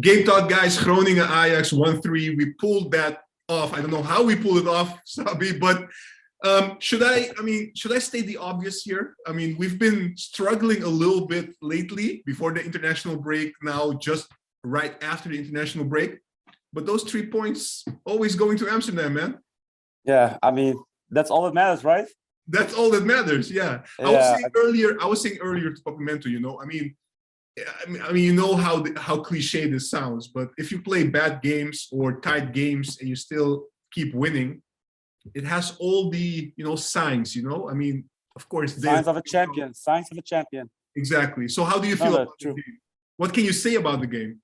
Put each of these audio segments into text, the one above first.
GameTalk guys, Groningen Ajax 1-3. We pulled that off. I don't know how we pulled it off, Sahbi, but should I state the obvious here? I mean, we've been struggling a little bit lately before the international break, now just right after the international break. But those 3 points always going to Amsterdam, man. Yeah, I mean, that's all that matters, right? That's all that matters, yeah. I was saying earlier to Papamento, you know how cliche this sounds, but if you play bad games or tight games and you still keep winning, it has all the signs. I mean, of course, signs of a champion. Signs of a champion. Exactly. So, how do you feel about the game? What can you say about the game?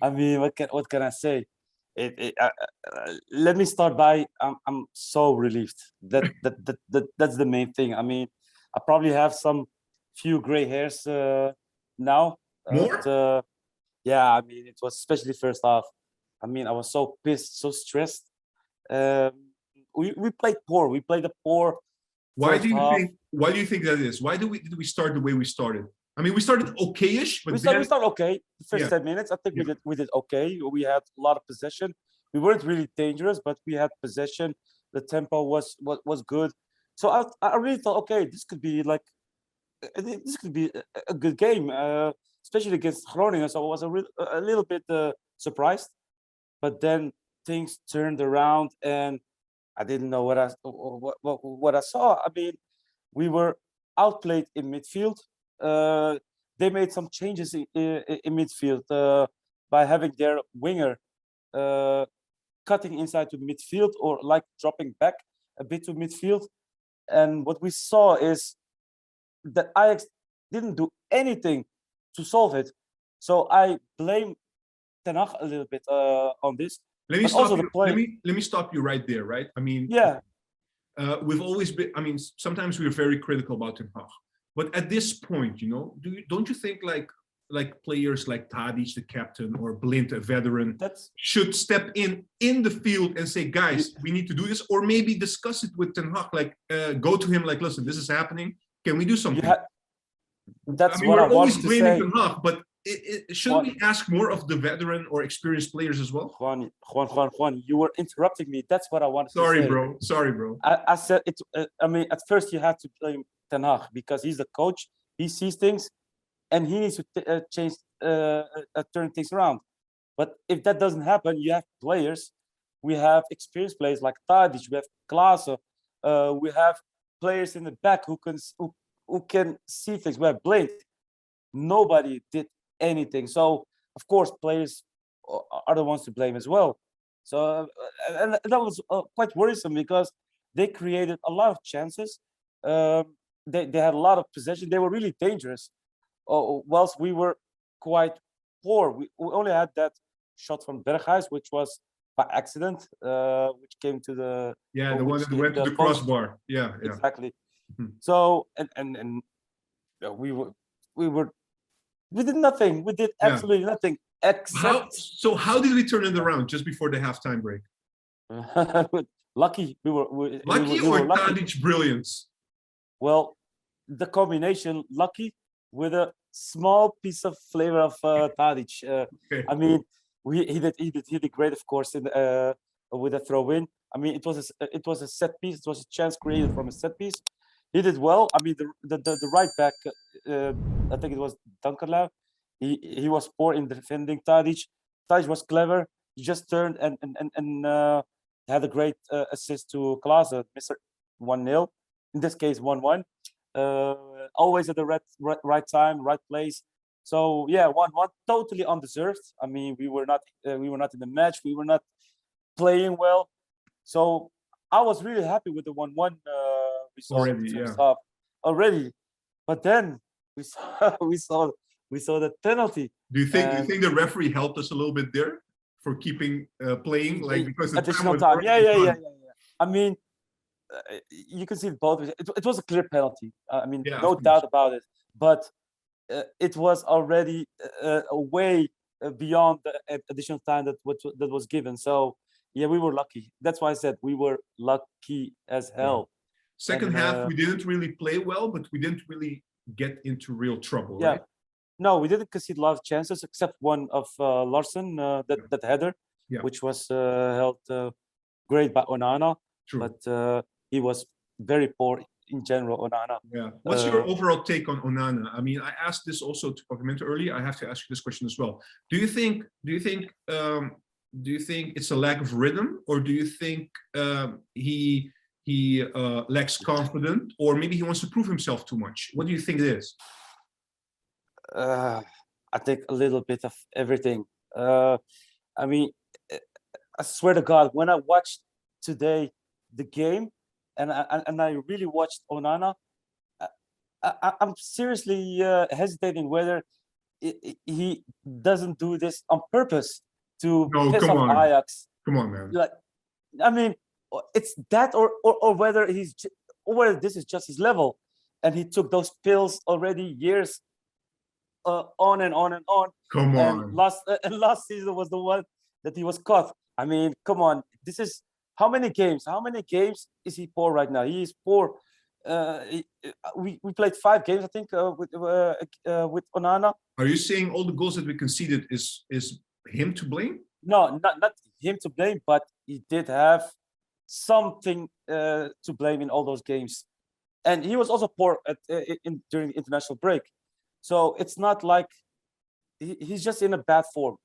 I mean, what can I say? Let me start by I'm so relieved that's the main thing. I mean, I probably have some few gray hairs now. More? Yeah, I mean, it was especially first half. I mean, I was so pissed, so stressed. We played poor. We played a poor. Why do you think that is? Why did we start the way we started? I mean, we started okay-ish, but we started okay. The first 10 minutes, I think we did okay. We had a lot of possession. We weren't really dangerous, but we had possession. The tempo was good. So I really thought, okay, this could be a good game, especially against Groningen. So I was a little bit surprised, but then things turned around, and I didn't know what I saw. I mean, we were outplayed in midfield. They made some changes in midfield by having their winger cutting inside to midfield or like dropping back a bit to midfield. And what we saw is that Ajax didn't do anything to solve it. So I blame Ten Hag a little bit on this. Let me stop you right there, right? I mean, we've always been. I mean, sometimes we're very critical about Ten Hag, but at this point, don't you think like players like Tadic, the captain, or Blind, a veteran, should step in the field and say, guys, we need to do this, or maybe discuss it with Ten Hag, like go to him, like, listen, this is happening. Can we do something? That's what I wanted to say. We're always blaming Ten Hag, but shouldn't we ask more of the veteran or experienced players as well? Juan, you were interrupting me. That's what I wanted to say. Sorry, bro. I said it. I mean, at first you have to blame Ten Hag because he's the coach. He sees things, and he needs to turn things around. But if that doesn't happen, you have players. We have experienced players like Tadic. We have Klaassen. We have players in the back who can see things. We have Blind. Nobody did anything. So of course, players are the ones to blame as well. So and that was quite worrisome because they created a lot of chances. They had a lot of possession. They were really dangerous. Whilst we were quite poor, we only had that shot from Berghuis, which was by accident, which came to the the one that went to the crossbar. Yeah, exactly. So and we did nothing. We did absolutely nothing except. How did we turn it around just before the halftime break? Lucky. We were Tadic brilliance? Well, the combination lucky with a small piece of flavor of Tadic. Okay. I mean, he did great, of course, with a throw-in. I mean, it was a set piece. It was a chance created from a set piece. He did well. I mean, the right back, I think it was Dunkerlau. He was poor in defending Tadic. Tadic was clever. He just turned and had a great assist to Klaassen, Mr. 1-0. In this case, 1-1. Always at the right time, right place. So yeah, 1-1, totally undeserved. I mean, we were not in the match. We were not playing well. So I was really happy with the 1-1 we saw already. But then we saw the penalty. Do you think the referee helped us a little bit there for keeping playing, like, because the additional time? Yeah. I mean, you can see it both ways. It was a clear penalty. I mean, no doubt about it. But it was already way beyond the additional time that was given. So yeah, we were lucky. That's why I said we were lucky as hell. Second half, we didn't really play well, but we didn't really get into real trouble. Right? No, we didn't concede a lot of chances except one of Larsen, that header, which was held great by Onana. True. But he was very poor in general, Onana. Yeah. What's your overall take on Onana? I mean, I asked this also to Pavimento earlier. I have to ask you this question as well. Do you think it's a lack of rhythm, or do you think he lacks confidence, or maybe he wants to prove himself too much? What do you think it is? I think a little bit of everything. I mean, I swear to God, when I watched today the game, and I really watched Onana, I'm seriously hesitating whether he doesn't do this on purpose to piss off Ajax. Come on, man. Like, I mean, it's that, or whether whether this is just his level, and he took those pills already years on and on and on. Come on. And last season was the one that he was caught. I mean, come on. This is how many games? How many games is he poor right now? He is poor. We played 5 games, I think, with Onana. Are you saying all the goals that we conceded is him to blame? No, not him to blame, but he did have something to blame in all those games, and he was also poor during the international break. So it's not like he's just in a bad form.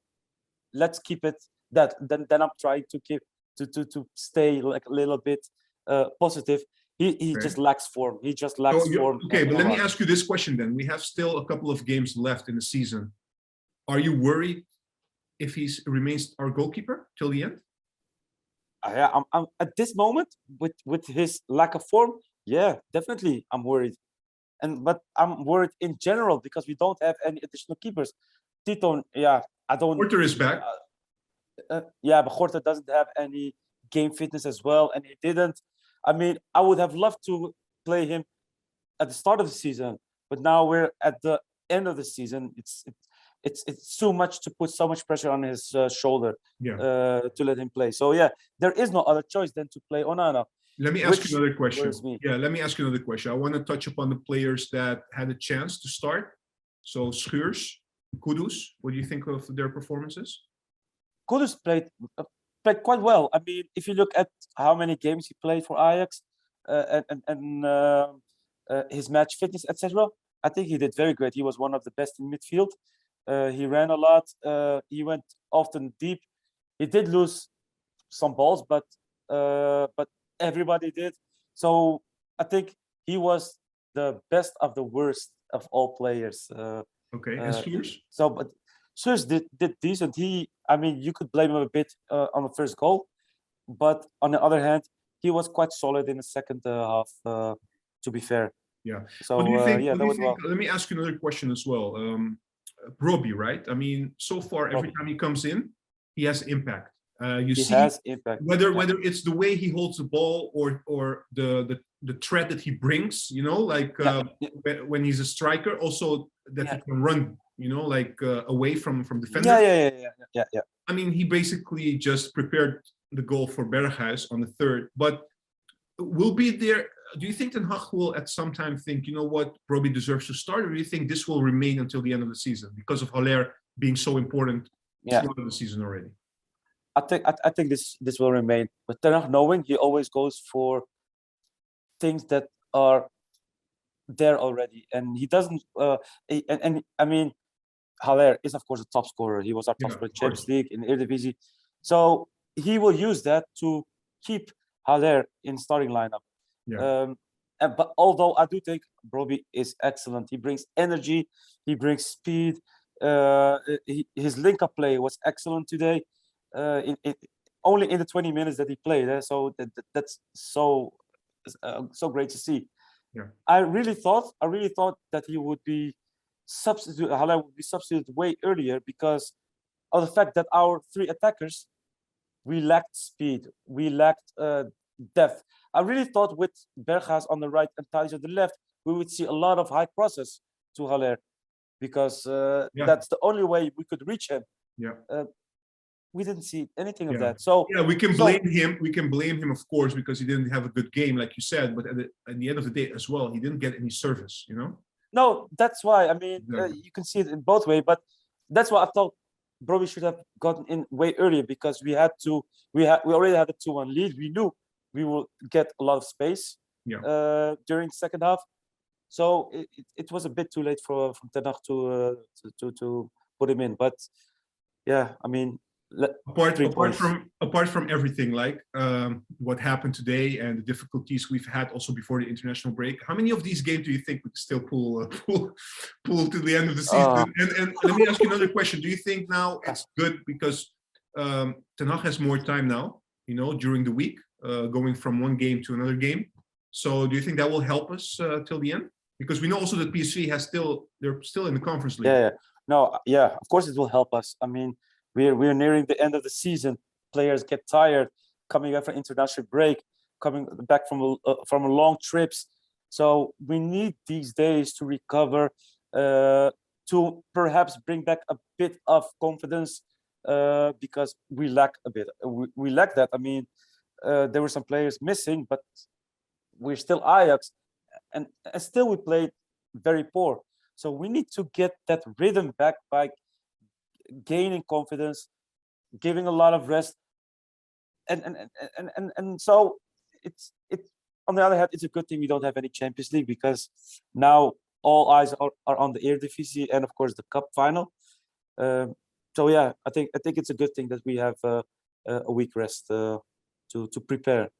Let's keep it that. Then I'm trying to keep to stay like a little bit positive. He just lacks form. He just lacks form. Okay, but let me ask you this question then. We have still a couple of games left in the season. Are you worried if he remains our goalkeeper till the end? Yeah, I'm at this moment with his lack of form. Yeah, definitely, I'm worried. But I'm worried in general because we don't have any additional keepers. Tito, yeah, I don't. Porter is back. Yeah, but Gorter doesn't have any game fitness as well, and he didn't. I mean, I would have loved to play him at the start of the season, but now we're at the end of the season. It's too much to put so much pressure on his shoulder to let him play. So yeah, there is no other choice than to play Onana. Let me ask you another question. Yeah, let me ask you another question. I want to touch upon the players that had a chance to start. So Schuurs, Kudus, what do you think of their performances? Kudus played quite well. I mean, if you look at how many games he played for Ajax and his match fitness, etc., I think he did very great. He was one of the best in midfield. He ran a lot. He went often deep. He did lose some balls, but everybody did. So I think he was the best of the worst of all players. Okay, and Schuurs? But Schuurs did decent. I mean, you could blame him a bit on the first goal, but on the other hand, he was quite solid in the second half. To be fair. Yeah. So let me ask you another question as well. Brobbey, right? I mean, so far every time he comes in, he has impact. He has impact. Whether it's the way he holds the ball or the threat that he brings, you know, like when he's a striker, also that he can run, you know, like away from defenders. Yeah. I mean, he basically just prepared the goal for Berghuis on the third, but will be there. Do you think Ten Hag will at some time think, you know what, Brobbey deserves to start, or do you think this will remain until the end of the season because of Haller being so important throughout the season already? I think this will remain. But Ten Hag, knowing he always goes for things that are there already, and he doesn't. And I mean, Haller is of course a top scorer. He was our top scorer in Champions League, in eredivisie, so he will use that to keep Haller in starting lineup. Yeah. But although I do think Brobbey is excellent, he brings energy, he brings speed. His link-up play was excellent today. Only in the 20 minutes that he played, so that's so great to see. Yeah. I really thought that he would be substituted. Haller would be substituted way earlier because of the fact that our 3 attackers, we lacked speed, we lacked depth. I really thought with Berghuis on the right and Thijs on the left, we would see a lot of high crosses to Haller because that's the only way we could reach him. Yeah. We didn't see anything of that. So we can blame him. We can blame him, of course, because he didn't have a good game, like you said. But at the end of the day, as well, he didn't get any service. You know. No, that's why. I mean, you can see it in both ways, but that's why I thought Broby should have gotten in way earlier, because we already had a 2-1 lead. We knew we will get a lot of space during the second half. So it was a bit too late from Ten Hag to put him in. But yeah, I mean, apart from everything, like what happened today and the difficulties we've had also before the international break, how many of these games do you think we can still pull to the end of the season? And let me ask you another question: do you think now it's good because Ten Hag has more time now, during the week, going from one game to another game? So do you think that will help us till the end? Because we know also that PSV they're still in the Conference League. Yeah. No, yeah, of course it will help us. I mean, we're nearing the end of the season. Players get tired, coming back from international break, coming back from long trips. So we need these days to recover, to perhaps bring back a bit of confidence, because we lack a bit. We lack that. I mean, there were some players missing, but we're still Ajax, and still we played very poor. So we need to get that rhythm back by gaining confidence, giving a lot of rest, and so it's on the other hand, it's a good thing we don't have any Champions League, because now all eyes are on the eredivisie and of course the cup final. So yeah, I think it's a good thing that we have a week rest to prepare.